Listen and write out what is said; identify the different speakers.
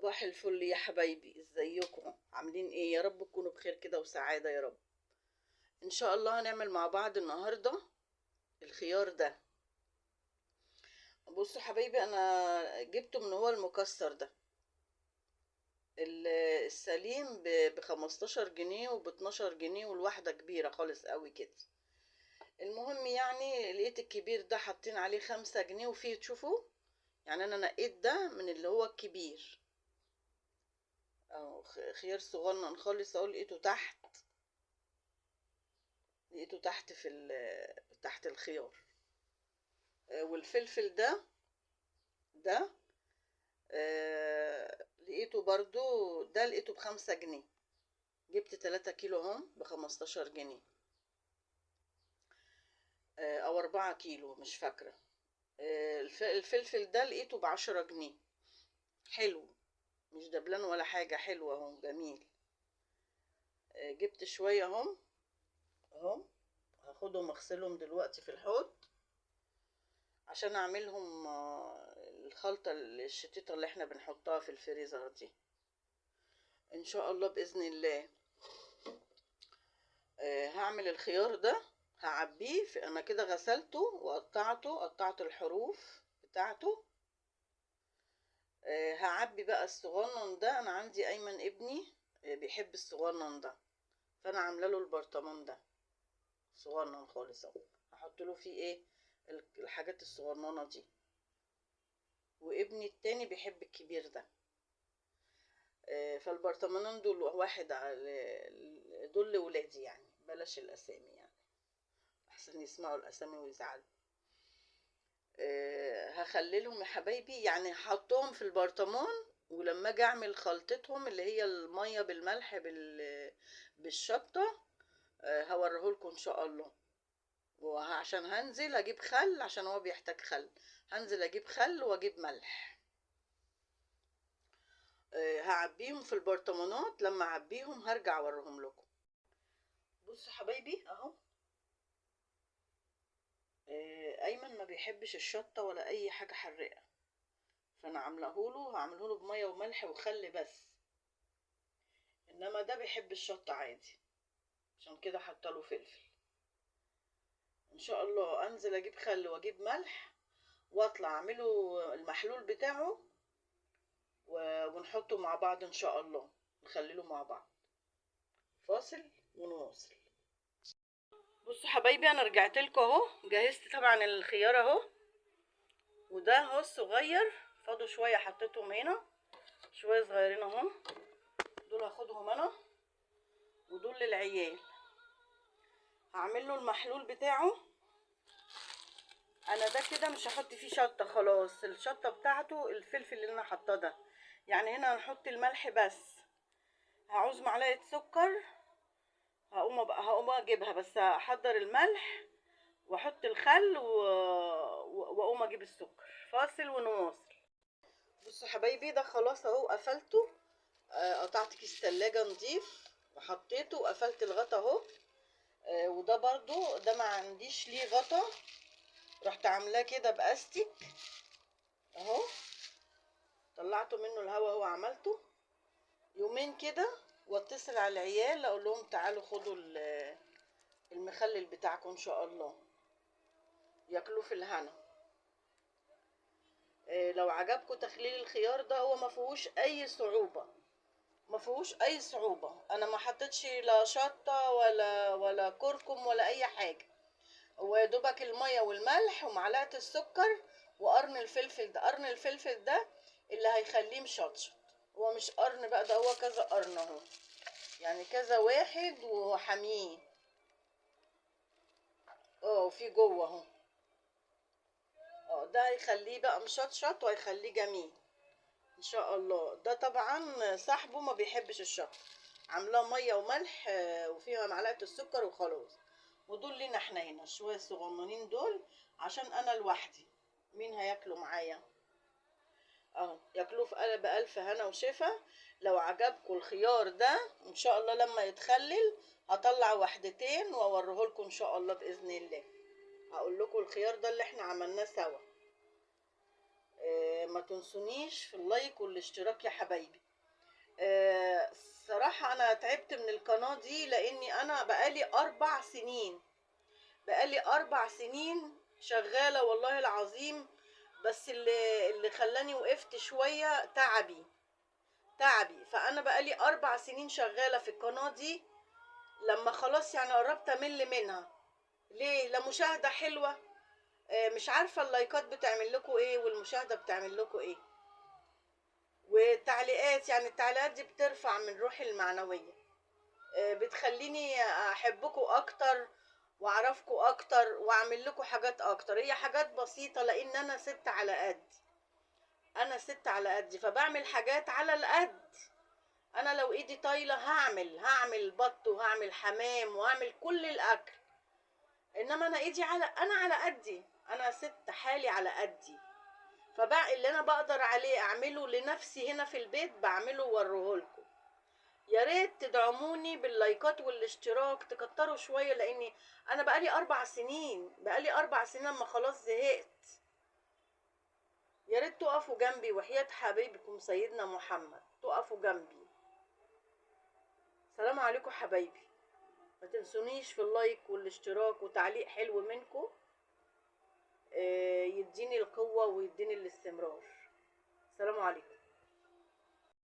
Speaker 1: صباح الفل يا حبايبي، ازيكم؟ عاملين ايه؟ يا رب تكونوا بخير كده وسعادة يا رب. ان شاء الله هنعمل مع بعض النهاردة الخيار ده. بصوا حبايبي، انا جبته من هو المكسر ده. السليم ب15 جنيه وب12 جنيه، والواحدة كبيرة خالص قوي كده. المهم يعني لقيت الكبير ده حاطين عليه 5 جنيه، وفيه تشوفوا يعني انا نقيت ده من اللي هو الكبير. اهو خيار صغنن خالص اهو، لقيته تحت تحت الخيار. والفلفل ده لقيته برضو، ده لقيته ب5 جنيه. جبت 3 كيلو هم ب15 جنيه، او 4 كيلو مش فاكرة. الفلفل ده لقيته ب10 جنيه. حلو، مش دبلان ولا حاجة، حلو اهو جميل. جبت شوية هم هاخدهم اغسلهم دلوقتي في الحوض عشان اعملهم الخلطة الشتيطة اللي احنا بنحطها في الفريزر دي ان شاء الله باذن الله. هعمل الخيار ده، هعبيه انا كده غسلته وقطعته، قطعت الحروف بتاعته. هعبي بقى الصغنن ده. انا عندي ايمن ابني بيحب الصغنن ده، فانا عامله له البرطمان ده صغنن خالص اهو. هحط له فيه ايه؟ الحاجات الصغننه دي. وابني التاني بيحب الكبير ده. فالبرطمانين دول واحد دول لولادي يعني، بلاش الاسامي يعني احسن يسمعوا الاسامي ويزعلوا. هخللهم يا حبايبي، يعني هحطهم في البرطمان، ولما اجي اعمل خلطتهم اللي هي الميه بالملح بالشطه هوريهولكم ان شاء الله. وعشان هنزل اجيب خل، عشان هو بيحتاج خل. هنزل اجيب خل واجيب ملح. هعبيهم في البرطمانات، لما اعبيهم هرجع اوريهم لكم. بصوا حبايبي اهو. ايمن ما بيحبش الشطه ولا اي حاجه حراقه، فانا هعمله له بميه وملح وخل بس. انما ده بيحب الشطه عادي، عشان كده حاطه له فلفل. ان شاء الله انزل اجيب خل واجيب ملح واطلع اعمله المحلول بتاعه ونحطه مع بعض ان شاء الله، نخلله مع بعض. فاصل ونواصل. بصوا حبايبي، انا رجعت لكم اهو. جهزت طبعا الخيار اهو، وده اهو الصغير فاضوا شويه حطيتهم هنا، شويه صغيرين اهو. دول هاخدهم انا، ودول للعيال. هعمل له المحلول بتاعه. انا ده كده مش هحط فيه شطه، خلاص الشطه بتاعته الفلفل اللي انا حاطاه ده. يعني هنا هنحط الملح بس. هعوز معلقه سكر، هقوم اجيبها، بس هحضر الملح واحط الخل واقوم اجيب السكر. فاصل ونواصل. بصوا حبايبي، ده خلاص اهو قفلته. قطعت كيس تلاجة نضيف وحطيته وقفلت الغطا اهو. وده برضو ده ما عنديش ليه غطا، رحت عاملاه كده باستيك اهو. طلعته منه الهوا اهو، عملته يومين كده واتصل على العيال اقول لهم تعالوا خدوا المخلل بتاعكم ان شاء الله ياكلوه في الهنا. لو عجبكم تخليل الخيار ده، هو ما فيهوش اي صعوبه، ما فيهوش اي صعوبه. انا ما حطيتش لا شطه ولا كركم ولا اي حاجه. هو يا دوبك الميه والملح ومعلقه السكر وقرن الفلفل ده. قرن الفلفل ده اللي هيخليه مشطشط. هو مش قرن بقى، ده هو كذا قرن اهو، يعني كذا واحد وحاميه. في جوه اهو. ده هيخليه بقى مشطشط وهيخليه جميل ان شاء الله. ده طبعا صاحبه ما بيحبش الشطه، عاملاه ميه وملح وفيها معلقه السكر وخلاص. ودول لينا احنا هنا شويه صغننين دول، عشان انا لوحدي، مين هياكلوا معايا؟ اهو ياكلوه بألف هنا وشفا. لو عجبكم الخيار ده ان شاء الله لما يتخلل هطلع واحدتين واوريه لكم ان شاء الله باذن الله. هقول لكم الخيار ده اللي احنا عملناه سوا. ما تنسونيش في اللايك والاشتراك يا حبايبي. الصراحة انا تعبت من القناة دي، لاني انا بقالي 4 سنين شغالة والله العظيم. بس اللي خلاني وقفت شوية تعبي. فانا بقالي 4 سنين شغالة في القناة دي. لما خلاص يعني قربت امل منها. ليه؟ لا مشاهدة حلوة. مش عارفة اللايكات بتعمل لكم ايه والمشاهدة بتعمل لكم ايه، والتعليقات، يعني التعليقات دي بترفع من روحي المعنوية. بتخليني احبكم اكتر واعرفكم اكتر واعمل لكم حاجات اكتر. هي حاجات بسيطة لان انا ست على قدي فبعمل حاجات على القد. انا لو ايدي طايلة هعمل بط وهعمل حمام وهعمل كل الاكل. انما انا على قدي. انا ست حالي على قدي. فبقى اللي انا بقدر عليه اعمله لنفسي هنا في البيت بعمله واوريهولكم. يا ريت تدعموني باللايكات والاشتراك، تكتروا شويه، لاني انا بقالي 4 سنين لما خلاص زهقت. يا ريت تقفوا جنبي وحياة حبيبكم سيدنا محمد، تقفوا جنبي. سلام عليكم حبايبي. ما تنسونيش في اللايك والاشتراك وتعليق حلو منكم، يديني القوة ويديني الاستمرار. سلام عليكم.